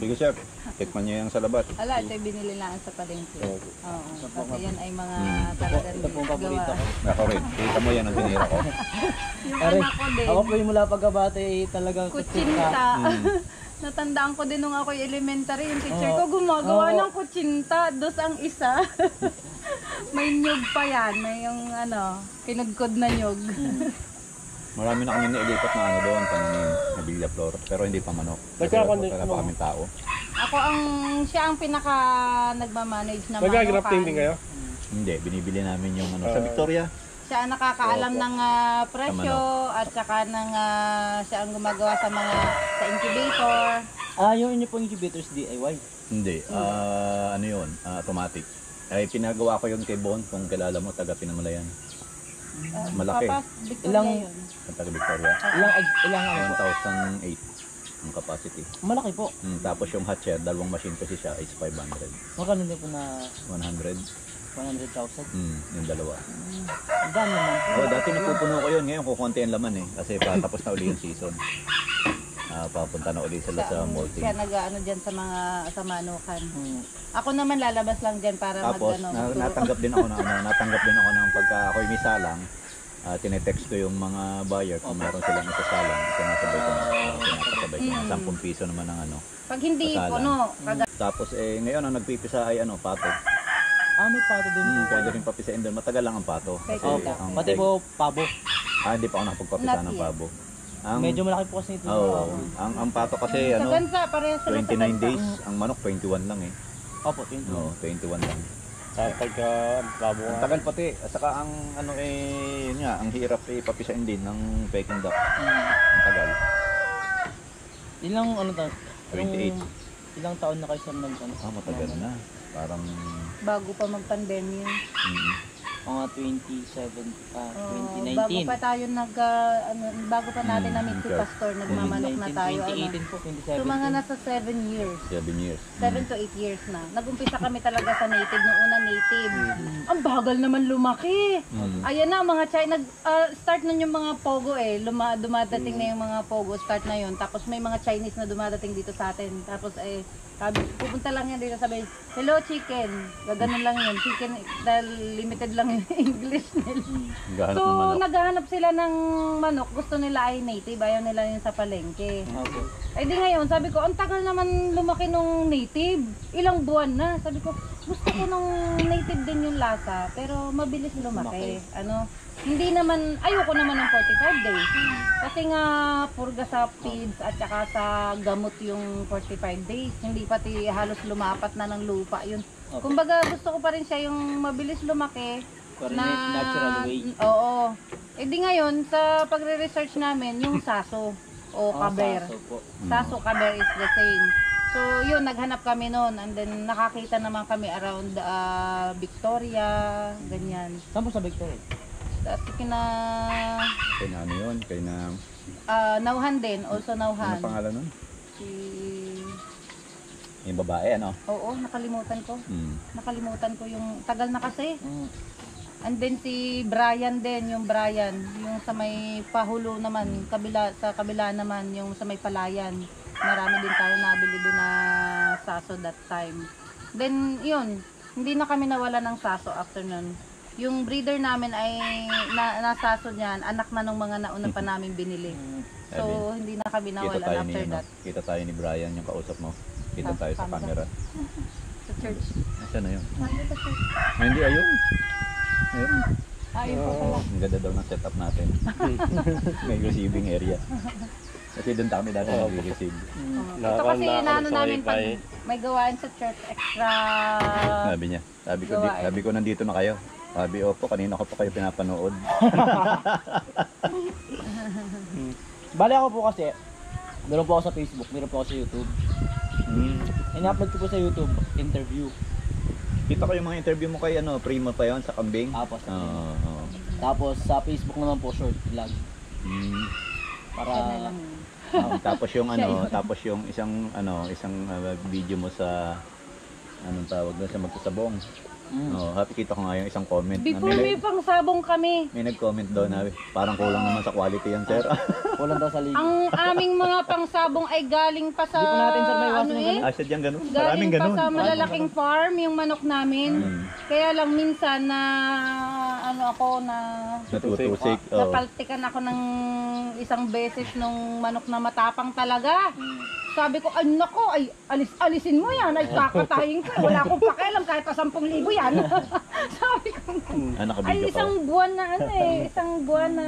Sige sir, tikman niyo yung sa labas. Ala, ito yung binili lang sa palengke. Oo. Kasi yan ay mga talagang Ito pong paborito ko. Ako rin, kita mo yan ang tinira ko. Yung anak ko din. Ako po yung mula pagkabate talagang Kutsinta. Natandaan ko din nung ako yung elementary, yung teacher ko gumagawa ng kutsinta. Dos ang isa. May nyug pa yan. May yung kinugkod na nyug. Marami na kami nailipat na doon, pananim, na Villa Flor, pero hindi pa manok. Kasi wala pa kaming tao. Ako siya ang pinaka nagmamanage na Mag-grafting din kayo? Hindi, binibili namin yung sa Victoria. Siya ang nakakaalam ng presyo at saka siya ang gumagawa sa sa incubator. Yung inyo pong incubators DIY? Hindi, ano yun, automatic. Ay, pinagawa ko yun kay Bon, kung kilala mo, taga Pinamalayan. Malaki. Ilang taga Victoria. Ilang 1,008 ang capacity. Malaki po. Tapos yung hot shell, dalawang machine kasi siya is 500. Magkano din po na 100? 100,000? Yung dalawa. Ang dami naman. Dati napupuno ko yun, ngayon kukunti ang laman kasi patapos na uli yung season. Papunta na uli sila sa molting. Siya nag-ano dyan sa mga sa manukan. Ako naman lalabas lang dyan para tapos, natanggap din ako ng pagka ako'y misalang, tinetext ko yung mga buyer kung meron silang isasalang, sinasabay ko na 10 piso naman ng pag hindi puno. Tapos ngayon ang nagpipisa ay pato. May pato din po. Pwede rin papisain doon. Matagal lang ang pato. Pati po pabo. Hindi pa ako nakapagpapisa ng pabo. Medyo malaki po kasi ito. Ang pato kasi 29 days, ang manok 21 lang eh. Opo, 21 lang. Pagka babo ang tagal pati, saka ang yun nga, ang hirap papisain din ng peking duck. Ang tagal. Ilang 28. Ilang taon na kayo sa matagal na. Parang bago pa mag-pandemya. Mga 2019. Bago pa tayo bago pa natin na-meet si Pastor, nagmamanok na tayo. 2018 po, 2017. So mga nasa 7 years. 7 to 8 years na. Nag-umpisa kami talaga sa native, nung una native. Ang bagal naman lumaki. Ayan na, mga China, start na yung mga Pogo dumadating na yung mga Pogo, start na yun. Tapos may mga Chinese na dumadating dito sa atin. Tapos pupunta lang yan dito, sabi, hello chicken. Gaganon lang yun. Chicken, dahil limited lang yung English nila. So, naghahanap sila ng manok. Gusto nila ay native. Ayaw nila yun sa palengke. Ay di ngayon, sabi ko, ang tagal naman lumaki nung native. Ilang buwan na. Sabi ko, gusto ko nung native din yung lasa. Pero mabilis lumaki. Hindi naman, ayoko naman ng 45 days. Kasi nga, purga sa feeds at saka sa gamot yung 45 days. Hindi pati halos lumapat na ng lupa yun. Kumbaga, gusto ko pa rin siya yung mabilis lumaki. Natural way. Oo. Di ngayon, sa pagre-research namin, yung saso o kaber. Saso, kaber is the same. So, yun, naghanap kami noon. And then, nakakita naman kami around Victoria, ganyan. Saan po sa Victoria? Dati Kaya Nauhan din, also Nauhan. Ano pangalan nun? Yung babae, Oo, nakalimutan ko. Nakalimutan ko yung, tagal na kasi. And then si Brian din, yung sa may pahulo naman, sa kabila naman, yung sa may palayan. Marami din tayo nabili doon na saso that time. Then, yun, hindi na kami nawala ng saso after nun. Yung breeder namin ay nasaso niyan, anak na nung mga nauna pa namin binili. So, hindi na kami nawalan after that. Kita tayo ni Brian, yung kausap mo. Kita tayo sa camera. Sa church. Saan na yun? Sa church. Hindi, ayun. Ayun pa pala. Ang ganda daw ng setup natin. May receiving area. Kasi doon kami dati nag-receive. Ito kasi inaano namin pag may gawain sa church, extra. Sabi niya. Sabi ko nandito na kayo. Sabi, opo, kanina ko pa kayo pinapanood. Bali ako po kasi, meron po ako sa Facebook, meron po ako sa YouTube. In-upload ko po sa YouTube, interview. Kita ko yung mga interview mo kay Primo pa yon sa kambing. Apo, sa Tapos sa Facebook naman po, short vlog. Para tapos yung isang video mo sa anong tawag doon sa Magsasabong. Oh, kita ko nga yung isang comment. Before may pangsabong kami. May nag-comment daw na parang kulang naman sa quality yan, sir. Kulang daw sa ligo. Ang aming mga pangsabong ay galing pa sa Hindi po natin, sir, may iwasan yung ganun. Sadyang ganun. Galing Maraming pa ganun. sa malalaking farm yung manok namin. Kaya lang minsan na Natutusik. Oh. napaltikan ako ng isang beses nung manok na matapang talaga. Sabi ko, ay nako, ay alisin mo yan, ay kakatayin ka. Wala akong pakialam kahit pa 10,000 yan. Sabi ko, ay Nakabidyo ka. isang buwan na isang buwan na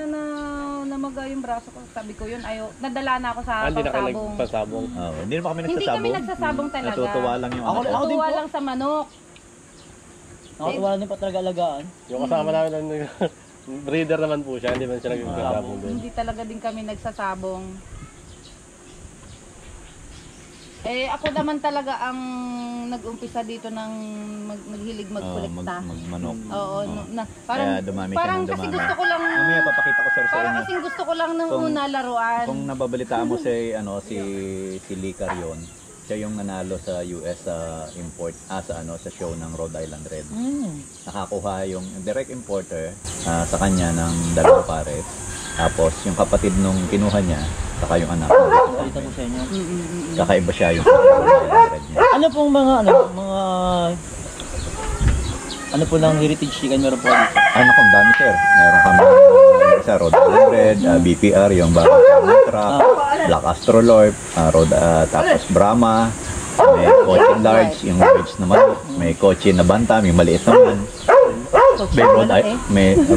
namaga yung braso ko. Sabi ko yun, nadala na ako sa Hindi na kayo pangsabong. nagpasabong. Oh, hindi naman kami Hindi nagsasabong. kami nagsasabong talaga. Natutuwa lang yung Ako- ano. ako din Natutuwa po. lang sa manok. Nakatuwa din pa talaga alagaan. Yung kasama namin ng breeder naman po siya, hindi man siya nagpasabong doon. Hindi talaga din kami nagsasabong. Ako naman talaga ang nag-umpisa dito ng naghilig magkolekta. Magmanok. Oo, parang Kaya dumami siya parang ng kasi dumami. gusto ko lang Mamaya papakita ko sir sa parang inyo. kasing gusto ko lang nung Kung- una laruan. Kung nababalitaan mo si Lee Carion, siya yung nanalo sa US import sa show ng Rhode Island Red. Nakakuha yung direct importer sa kanya ng 2 pares. Tapos yung kapatid nung kinuha niya, saka yung anak. Salita po sa inyo. Kakaiba siya yung Rhode Island Red niya. Ano pong mga ano po ng heritage chicken meron po dito? Ano kung dami sir. Meron kami isa Rhode Island Red, BPR, yung Barang Trap, Black Astrolorp, tapos Brahma, may Cochin Large, yung large naman, may Cochin na Bantam, yung maliit naman.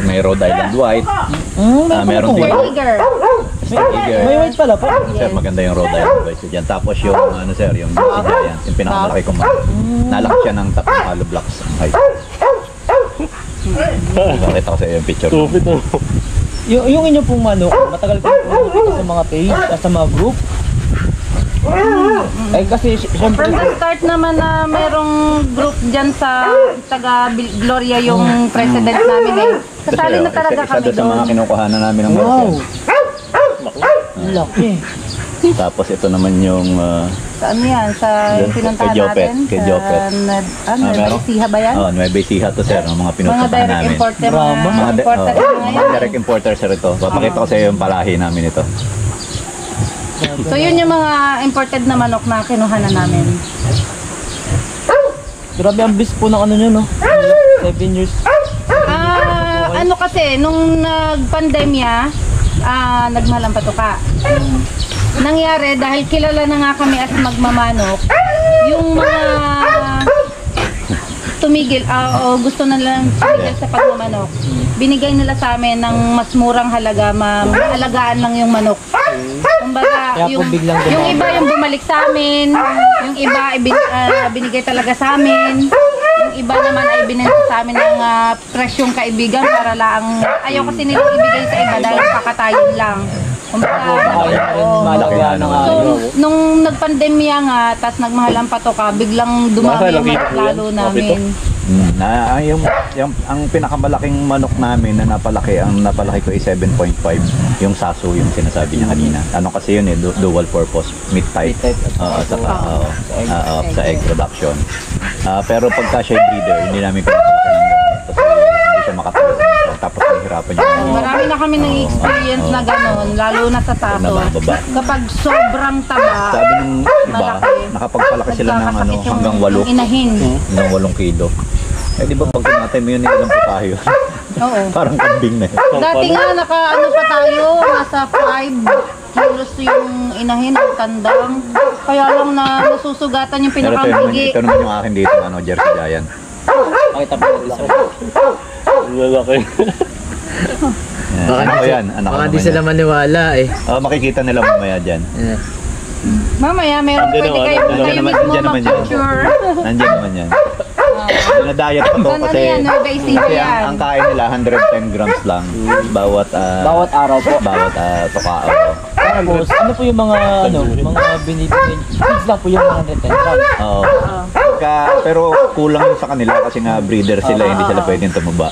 May Rhode Island White, meron din Tiger. Tiger. May white pala po. Sir, maganda yung Rhode Island White dyan. Tapos yung yung Jersey Giant, yung pinakamalaki kong manok. Nalaki siya ng 3 hollow blocks. Ay. Nakita ko sa iyo yung picture. Stupid to. Yung inyo pong manok, matagal ko po nakita sa mga page at sa mga group. Kasi syempre From the start naman na merong group dyan sa taga Gloria yung president namin Kasali na talaga isa kami doon sa mga doon. kinukuhanan namin ng wow, Marcel. laki. Tapos ito naman yung Sa ano yan? Sa Doon, pinuntahan kay Jopet, natin? kay Jopet. Nueva meron? Ecija ba yan? Nueva Ecija to sir, ang mga Mga pinupuntahan direct namin. importer. Brahma. Mga importer na mga ngayon. direct importer sir ito. Papakita ko sa iyo yung palahi namin ito. So yun yung mga imported na manok na kinuha na namin. Grabe ang bis po ng ano nyo, no? 7 years. Ano kasi, nung nag-pandemya, nagmahalang patuka. Nangyari, dahil kilala na nga kami as magmamanok, yung mga tumigil, o gusto na lang tumigil sa pagmamanok, binigay nila sa amin ng mas murang halaga, maalagaan lang yung manok. Kumbaga, Kaya po biglang yung dumami. iba yung bumalik sa amin, yung iba binigay talaga sa amin, yung iba naman ay binenta sa amin ng presyong kaibigan para lang, ayaw kasi nilang ibigay sa iba dahil kakatayin lang. Kumbaga, oo. Malaki ng So, nung nagpandemya nga, tas nagmahalan pa to ka, biglang dumami yung manok lalo namin. Ang pinakamalaking manok namin na napalaki, ang napalaki ko ay 7.5. Yung saso, yung sinasabi niya kanina. Ano kasi yun dual purpose, meat type. Sa egg production. Pero pagka siya breeder, hindi namin pinapalaki ng ganun. Kasi hindi siya makatayo. Tapos nahihirapan yung Marami na kami ng experience na gano'n, lalo na sa saso. Nabababa. Kapag sobrang taba, Sabi ng iba, malaki. nakapagpalaki sila ng nagkakasakit yung hanggang 8. yung inahin. Hanggang 8 kilo. Di ba pag tinatay mo yun, ilang po tayo? Oo. Parang kambing na yun. Dati nga, ano pa tayo, nasa 5 kilos yung inahin, ang tandang. Kaya lang na nasusugatan yung Pero pinakambigi. ito naman yung akin dito, Jersey Giant. Pakita po nila sir. Lalaki. Ano ko yan? Anak ko Baka di naman sila yan. maniwala eh. Makikita nila mamaya dyan. Mamaya, meron Andyan pwede naman, kayo andyan kayo naman, mismo andyan naman yan. mag-picture. Nandyan naman yan. Dinadayat ko to Ano kasi yan, Nueva Ecija kasi yan. ang kain nila 110 grams lang bawat Bawat araw po. bawat tukao. Tapos, ano po yung mga mga binibigay? Feeds lang po yung mga retention. Oo. Pero kulang yun sa kanila kasi nga breeder sila, hindi sila pwedeng tumaba.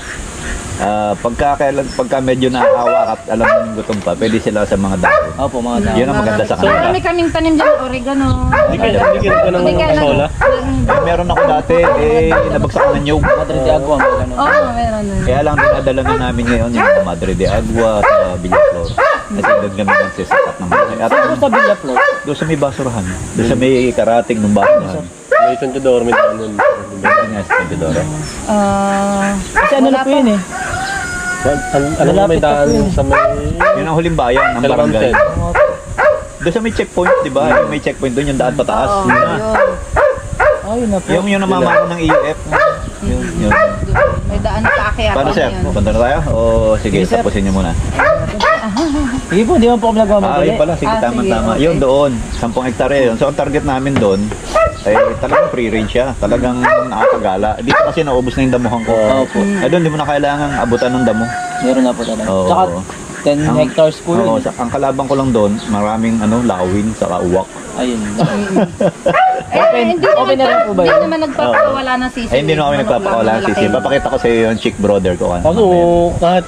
Pagka medyo naawa at alam mo yung gutom pa, pwede sila sa mga dahon. Opo, mga dahon. Yun ang maganda sa kanila. Marami kaming tanim dyan, oregano. Hindi ka ng kasola. Meron ako dati, nabagsak ng nyug. Madre de Agua, mga ganun. Oo, meron na. Kaya lang dinadala na namin ngayon yung mga Madre de Agua sa Villaflor. Kasi doon kami nagsisakat ng mga. At Saan po sa Villaflor? doon sa may basurahan. Doon sa may karating ng basurahan. May Santidor, may daanan. Doon nga sa Pentidoro. Kasi ano na po yun eh. Ano na may daan sa may... Yun ang huling bayan ng barangay. Doon sa may checkpoint, di ba? Yung may checkpoint doon, yung daan pataas. Oo, Yun na. Yun na po. Yung namamano ng EUF. Yun. May daan sa akyat. Paano sir? Punta na tayo? O sige, Sige, sir. tapusin niyo muna. Sige po, di man po kami nagmamadali. Yun pala, sige, tama-tama. sige, okay. Yun doon, 10 hektare yun. So ang target namin doon, ay talagang free range siya. Talagang nakakagala. Dito kasi naubos na yung damuhan ko. Opo. Doon, di mo na kailangan abutan ng damo. Meron na po talaga. Oo. Tsaka 10 hectares po Oo, yun. ang kalabang ko lang doon, maraming lawin sa uwak. Ayun. Hindi Open na rin po ba yun? Hindi naman nagpapawala ng sisi. Ay, hindi na kami nagpapakawala ng sisi. Papakita ko sa iyo yung chick brother ko. Kaso kahit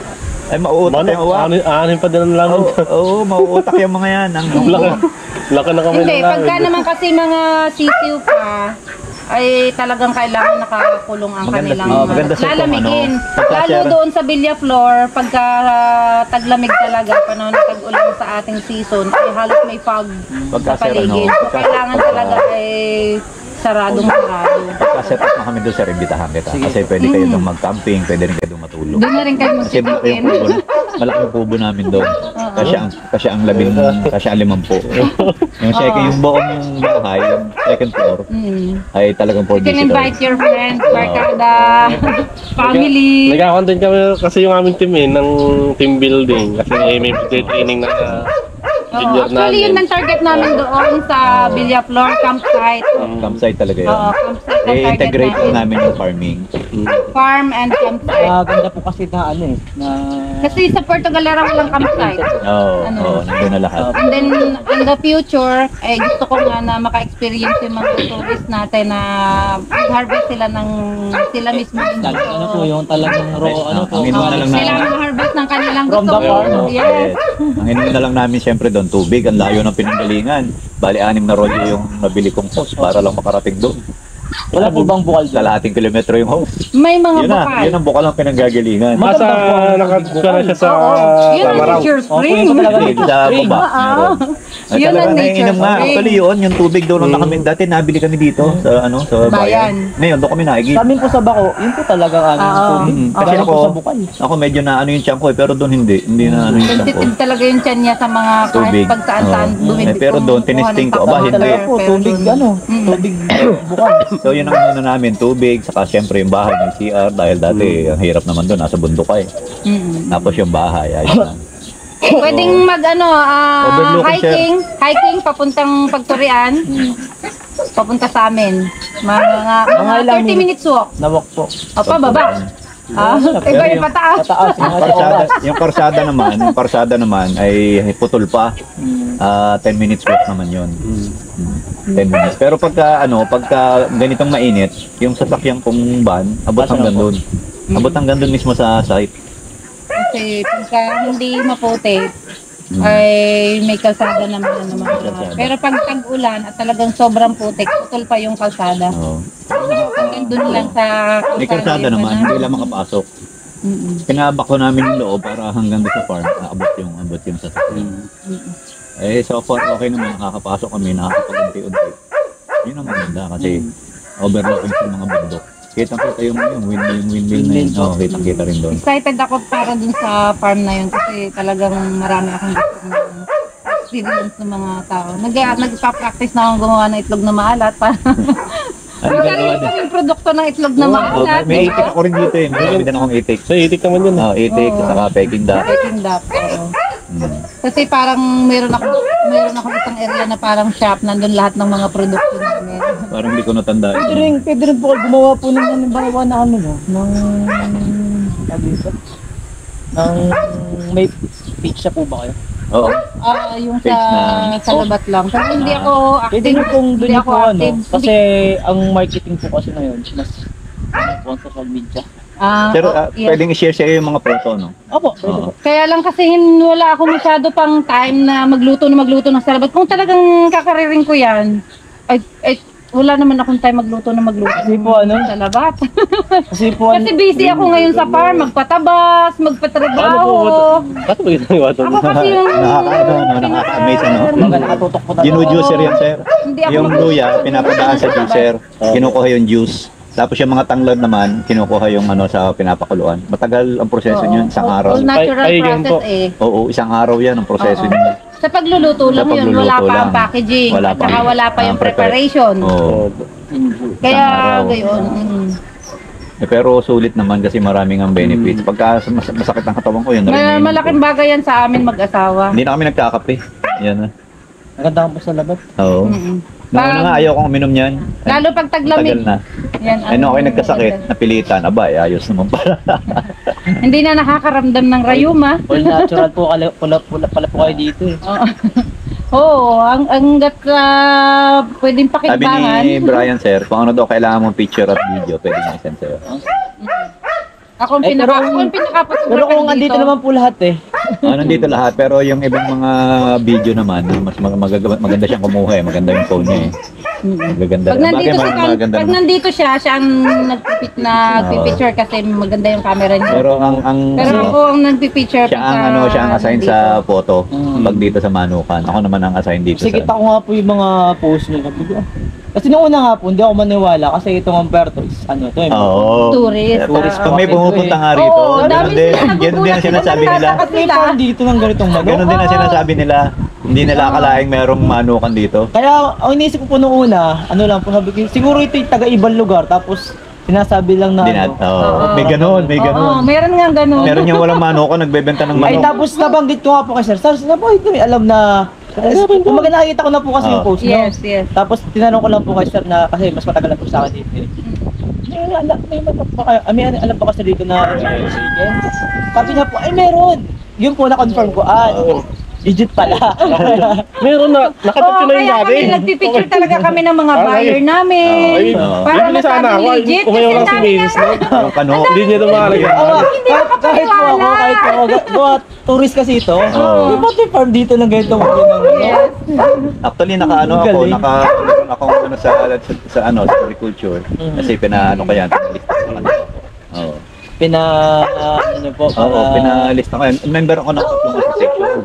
Ay, mauutak yung uwak. aanin pa din ang laman. Oo, mauutak yung mga yan. Laka na kamay Hindi, ng pagka naman kasi mga sisiw pa, ay talagang kailangan nakakulong ang Maganda kanilang po. Maganda sa itong lalamigin. pagka Lalo share. doon sa Villaflor, pagka taglamig talaga, panahon na tag-ulan sa ating season, ay halos may fog Pagka sa share, paligid. So, kailangan talaga ay saradong sarado. Pagka-set up na kami doon, sir, imbitahan kita. Sige. Kasi pwede kayo doon mag-camping, pwede rin kayo doon matulog. Doon na rin kayo Kasi malaki yung kubo namin doon. Kasi ang 10, kasi ang 50. Yung second, yung buong bahay, yung second floor, ay talagang for You can visitors. invite your friends, barkada, family. Nagka-content kami kasi yung aming team ng team building. Kasi may training na junior Actually, yun namin. ang target namin doon sa Villaflor campsite. Campsite talaga yun. Oo, campsite ang target I-integrate namin. namin yung farming. Farm and campsite. Ganda po kasi na ano eh. Na... Kasi sa Puerto Galera walang campsite. Oo, Ano? nandun na lahat. And then, in the future, gusto ko nga na maka-experience yung mga tourists natin na mag-harvest sila ng sila mismo. Ano po yung talagang raw, ano po. Ang inuman na lang Sila namin. mag-harvest ng kanilang From gusto. the farm. Yes. Ang inuman na lang namin siyempre doon, tubig. Ang layo ng pinanggalingan. Bali, 6 na rolyo yung nabili kong hose para lang makarating doon. Wala po bang bukal doon? Kalahating kilometro yung hose. May mga Yun na, bukal. yun ang bukal ng pinanggagalingan. Masa nakatuska na siya sa Yun ang Maraw. nature Opo, spring. yun talaga Tubig sa spring. baba. Oo. Ay, Yun talaga ang nature naiinom nga. spring. Actually yun, yung tubig doon na kami. Dati nabili kami dito sa sa Bayan. bayan. Ngayon, doon kami naigit. Sa amin po sa Bako, yun po talagang aming Oo. tubig. Kasi Galing po ako, sa bukal. ako medyo na ano yung tiyan ko eh, pero doon hindi. Hindi na ano yung tiyan ko. Sensitive talaga yung tiyan niya sa mga kahit Tubig. pag saan-saan Oo. bumibig. Eh, pero doon, tinisting ko, aba, Kami hindi. talaga po, Pero tubig doon- ano, tubig bukal. So yun ang ano namin, tubig, saka syempre yung bahay ng CR dahil dati ang hirap naman doon, nasa bundok ka eh. Tapos yung bahay, ayun lang. Pwedeng mag Overlooking, hiking papuntang Pagturian. Papunta sa amin. Mga ilang 30 minutes walk. Nawak po. O pababa. Iba yung pataas. Pataas, mga Yung karsada naman ay putol pa. 10 minutes walk naman yun. 10 minutes. Pero pagka ganitong mainit, yung sasakyan kong van, abot hanggang doon. Abot hanggang doon mismo sa site. Kasi pagka hindi maputi, ay may kalsada naman na naman. Pero pag tag-ulan at talagang sobrang putik, putol pa yung kalsada. Oo. Hanggang doon lang sa kalsada. May kalsada yung naman, ano. hindi lang makapasok. Pinabak ko namin yung loob para hanggang doon sa farm, abot yung sasakyan. Eh, so far, okay naman, nakakapasok kami, nakakapag-unti-unti. Yun ang maganda kasi overlooking sa mga bundok. Kitang-kita yung windmill na yun. Oo, kitang-kita rin doon. Excited ako para dun sa farm na yun kasi talagang marami akong gusto experience ng mga tao. Nagpa-practice na akong gumawa ng itlog na maalat para magkaroon kaming produkto ng itlog na maalat. May itik ako rin dito eh. May din akong itik. So, itik naman yun. Itik, saka peking duck. Peking duck. Kasi parang meron ako isang area na parang shop, nandun lahat ng mga produkto namin. Parang hindi ko natanda. Pwede rin po gumawa po ng halimbawa na ano no, ng may pizza po ba kayo? Oo. Yung Page na- sa labat lang. Pero hindi ako active. Pwede rin pong Hindi doon ako po ano, active. kasi ang marketing po kasi ngayon, mas ano po ang social media. Pero yes. pwedeng i-share sa'yo yung mga photo, no? Opo, pwede Oo. po. Kaya lang kasi wala ako masyado pang time na magluto ng salabat. Kung talagang kakariring ko yan, ay wala naman akong time magluto Kasi po, ano? ng salabat. Kasi po, Kasi busy ako ngayon sa farm, magpatabas, magpatrabaho. Ano ba ginagawa to? Ako kasi yung... Nakaka-amaze, ano? Mga nakatutok po talaga. Ginu-juicer yan, sir. Hindi ako Yung luya, pinapadaan sa juicer, kinukuha yung juice. Tapos yung mga tanglad naman, kinukuha yung ano sa pinapakuluan. Matagal ang proseso niyan, isang araw. All natural Paigyan process po. eh. Oo, isang araw yan ang proseso Oo. niya. Sa pagluluto lang Sa yun, wala pagluluto pa ang lang. packaging. Wala At pa. saka wala pa yung preparation. Oo. Kaya Isang araw. gayon. Pero sulit naman kasi maraming ang benefits. Pagka masakit ang katawan ko, yun na rin. Malaking bagay yan sa amin mag-asawa. Hindi na kami nagkakape. Yan na. Maganda po sa labat. Oo. Noong una nga, ayaw kong uminom yan. Lalo pag taglamig. Tagal na. Yan, Ay, nung ako'y nagkasakit, napilitan. Aba, ayos naman pala. Hindi na nakakaramdam ng rayuma. All natural po, pula pala po kayo dito eh. Oo, hanggat pwedeng Sabi pakinggan. ni Brian, sir, kung ano daw kailangan mong picture at video, pwede niya isend sa'yo. Ako ang Eh, pero- pinaka-photographer Pero kung andito naman po lahat eh. Nandito lahat, pero yung ibang mga video naman, mas maganda siyang kumuha eh. Maganda yung phone niya eh. Magaganda. Pag nandito, maganda pag naman. nandito siya ang nagpipicture kasi maganda yung camera niya. Pero ang Pero ako ang nagpipicture siya ang siya ang assign sa photo pag dito sa Manukan. Ako naman ang assign dito Kasi kita sa ko nga po yung mga post niyo. Sabi ko, kasi nung una nga po, hindi ako maniwala kasi itong Umberto is ano to eh. Oo. Tourist. Tourist Kung may pumupunta nga rito, Oo, ganun din, sila ganun din ang sinasabi nila. At may farm dito ng ganitong manok. Ganun din ang sinasabi nila. Hindi nila akalaing merong manukan dito. Kaya ang iniisip ko po nung una, ano lang po sabi ko, siguro ito yung taga-ibang lugar tapos sinasabi lang na ano. May ganun, may Oo, ganun. meron nga ganun. Meron yung walang manukan, nagbebenta ng Ay manok. tapos nabanggit ko nga po kay Sir, Sir, na po ito may alam na kumbaga nakikita ko na po kasi yung post niyo. Yes, yes. Tapos tinanong ko lang po kay Sir na kasi mas matagal na po sa akin dito eh. May manok ba kayo? May alam ba kasi dito na chicken? Sabi niya po, ay meron! Yun po na-confirm ko, legit pala. Meron na, nakapagpila yung Kaya dati. kami nagpipicture talaga kami ng mga buyer namin. Para Bibili sana masabing ako. legit. Umayaw lang si Kasi Mavis, no? Yung kano. Hindi niya na mahalaga. Hindi ako Kahit po ako, tourist kasi ito. May pati farm dito ng ganito mo. Yes. Actually nakaano ako, Galing. meron akong ano sa agriculture. Kasi pinaano ko yan, pinalista ko kanila. Oo. Ano po, Oo, pinalista ko yan. Member ako ng tatlong association.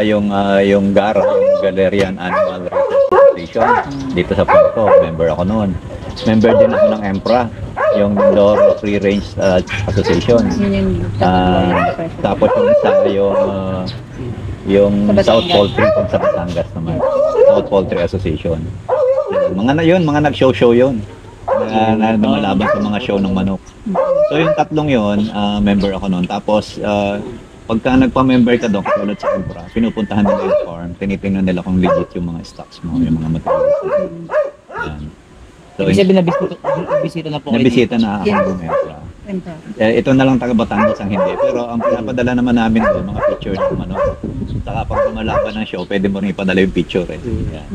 Yung GARA, yung Galerian Animal Research Association. Dito sa Puerto, member ako noon. Member din ako ng EMPRA, yung Loro Free Range Association. Yun yung Tapos yung isa, yung Sa South Batangas. Poultry sa Batangas naman. South Poultry Association. Mga na nag-show yun. Na lumalaban sa mga show ng manok. So yung tatlong yun, member ako noon. Tapos pagka nagpa-member ka doon, katulad sa Emperor, pinupuntahan nila yung farm, tinitingnan nila kung legit yung mga stocks mo, yung mga materials. Yan. So, Ibig sabihin nabisita na po kayo nabisita dito. na ako Yes. ng Emperor. Ito na lang taga Batangas ang hindi. Pero ang pinapadala naman namin doon, mga picture ng manok. Saka pag lumalaban ng show, pwede mo rin ipadala yung picture eh. Yan.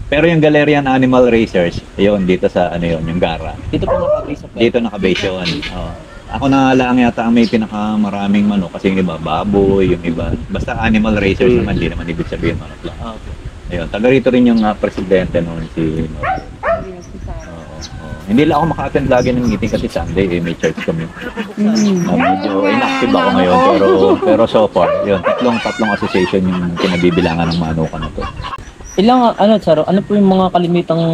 Pero yung Galerian Animal Racers, yun, dito sa ano yun, yung GARA. Dito po nakabase sa Dito nakabase yun. Oo. Ako na lang yata ang may pinakamaraming manok kasi yung iba baboy, yung iba basta animal racers naman, hindi naman ibig sabihin manok lang. Okay. Ayun, taga rito rin yung presidente noon si Hindi lang ako maka-attend lagi ng meeting kasi Sunday may church kami. Medyo inactive ako ngayon pero so far, yun, tatlong association yung kinabibilangan ng manukan na to. Ilang, ano po yung mga kalimitang,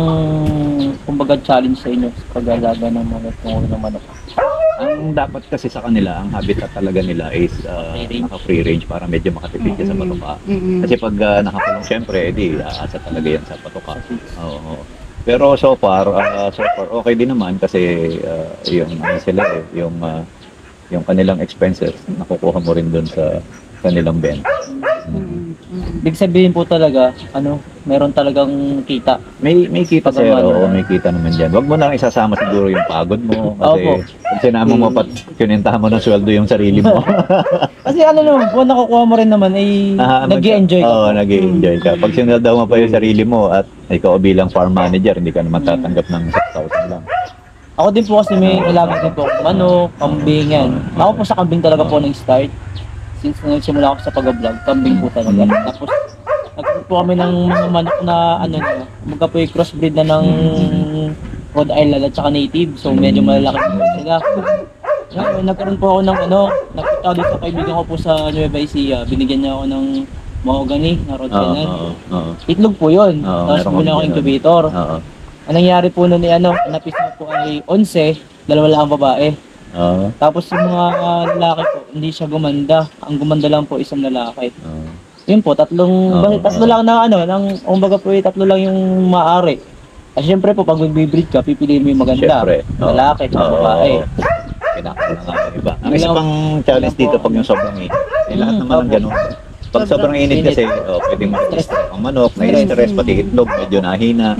kumbaga, challenge sa inyo sa pag-alaga ng manok? Ang dapat kasi sa kanila, ang habitat talaga nila is naka-free range para medyo makatipid ka sa patuka. Kasi pag nakakulong, syempre, edi aasa talaga yan sa patuka. Oo. Pero so far okay din naman kasi yung sila yung kanilang expenses nakukuha mo rin doon sa kanilang benta. Ibig sabihin po talaga, meron talagang kita. May kita Pag sir, ano, oo, may kita naman diyan. Wag mo lang isasama siguro yung pagod mo kasi Opo. pag sinama mo pat kinintahan mo ng sweldo yung sarili mo. Kasi naman po, nakukuha mo rin naman, nag-i-enjoy ka. Oo, nag-i-enjoy ka. Pag sinelda mo pa yung sarili mo at ikaw bilang farm manager, hindi ka naman tatanggap ng 6,000 lang. Ako din po kasi may alaga din po akong manok, kambing yan. Ako po sa kambing talaga po nag-start. Since nagsimula ako sa pag-vlog, kambing po talaga. Tapos nagkaroon po kami ng mga manok na ano na, magka po yung crossbreed na ng Rhode Island at saka native. So medyo malalaki po sila. Ngayon, nagkaroon po ako ng nakita doon sa kaibigan ko po sa Nueva Ecija. Binigyan niya ako ng mahogany na Rhode Island. Itlog po yun. Tapos muna ako incubator. Ang nangyari po nun napis na po ay 11, dalawa lang ang babae. Tapos yung mga lalaki po, hindi siya gumanda. Ang gumanda lang po isang lalaki. Yun po, tatlo lang na kumbaga po tatlo lang yung maaari. Kasi syempre po, pag mag-breed ka, pipiliin mo yung maganda. Lalaki, babae. Kinakain na nga yung iba. Ang isa pang challenge dito pag yung sobrang init. Lahat naman ng ganun. Pag sobrang init kasi, pwedeng mag-stress ang manok, na-stress, pati itlog, medyo nahina.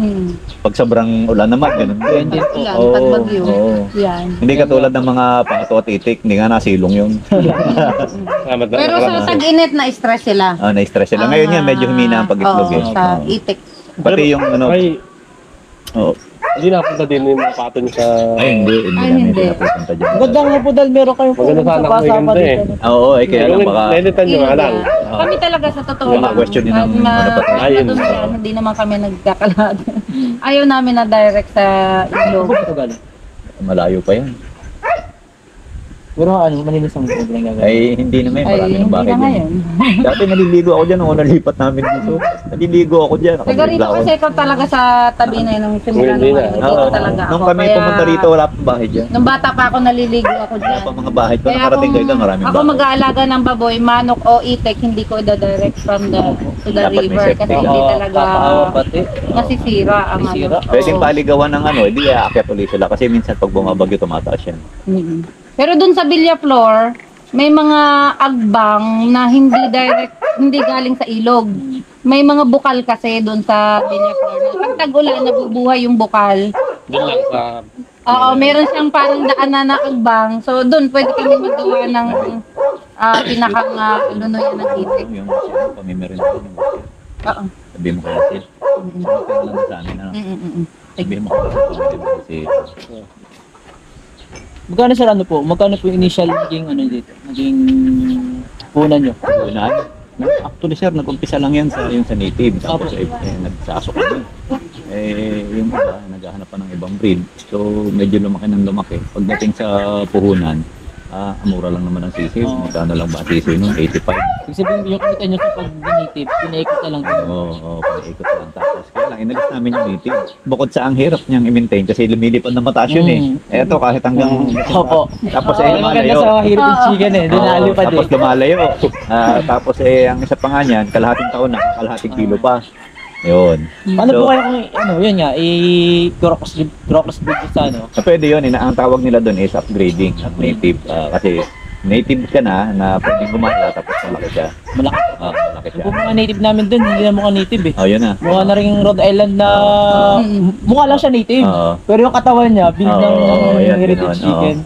Pag sobrang ulan naman, ganun din. Yan, pag bagyo. Yan. Hindi katulad ng mga pato at itik, hindi nga nasilong yun. Pero sa tag-init na stress sila. Na-stress sila. Ngayon yan, medyo humina ang pag-itlog eh. Sa itik. Pati yung Hindi napunta din yung mga pato niyo sa... hindi hindi. Napupunta dyan. Ganda nga po dahil meron kayong Maganda sana kung kasama maganda eh. dito. Oo, kaya lang baka... Nilitan nyo nga lang. Kami talaga sa totoo Baka lang. question din ng Ayun. Hindi naman kami nagkakalad. Ayaw namin na direct sa ilog. Malayo pa yan. Pero malinis ang sobrang gagawin. Ay, hindi naman. Marami ng hindi bakit na dyan. ngayon. Dati naliligo ako dyan. Nung nalipat namin dito. Naliligo ako dyan. Taga rito kasi ikaw talaga sa tabi na yun. Nung simula Hindi naman. na. Dito talaga ako. Nung kami Kaya, pumunta rito, wala pang bahay dyan. nung bata pa ako naliligo ako Wala dyan. pang mga bahay. Kung Kaya nakarating kayo doon, maraming ako bahay. mag-aalaga ng baboy, manok o itek, hindi ko ida-direct from the to the Dapat may river safety kasi ka. hindi talaga Kakaawa pati. nasisira ang Nasisira. Pwedeng paligawan ng hindi aakyat ulit sila. Kasi minsan pag bumabagyo, tumataas yan. Pero dun sa Villa Flor, may mga agbang na hindi galing sa ilog. May mga bukal kasi dun sa Villa Flor. Pag tag-ulan, nabubuhay yung bukal. Doon lang sa... Oo, meron siyang parang daanan na agbang. So dun pwede kami magawa ng pinakang lunuyan ng itik. Yung pamimerin ko. Oo. Sabi mo kaya sila. Sabi lang sa amin. Sabi mo kaya sila. Magkano sir magkano po yung initial naging naging punan nyo? Unan? Actually sir, nag-umpisa lang yan sa native. Tapos nagsasok kami. Yung iba, naghahanap pa ng ibang breed. So medyo lumaki ng lumaki. Pagdating sa puhunan, mura lang naman ang sisiw. Magkano lang ba ang sisiw nun? 85. Kasi yung kita nyo sa pag-native, pinaikot na lang. Oo, pinaikot lang. Tapos kaya lang, inalis namin yung native. Bukod sa ang hirap niyang i-maintain kasi lumilipad na mataas yun eh. Eto kahit hanggang... Opo. Tapos Maganda lumalayo. sa hirap ng chicken eh. Doon nalipad eh. Tapos lumalayo. Tapos ang isa pa nga niyan, kalahating taon na, kalahating kilo pa. Yun. Paano po kayo kung yun nga, i-crocus breed sa Pwede yun, ang tawag nila doon is upgrading at native. Kasi native ka na pwedeng gumala tapos malaki siya. Malaki. Malaki siya. Yung mga native namin doon, hindi na mukha native eh. Yun na. Mukha na rin Rhode Island na mukha lang siya native. Pero yung katawan niya, build ng yan, heritage gano'n, chicken.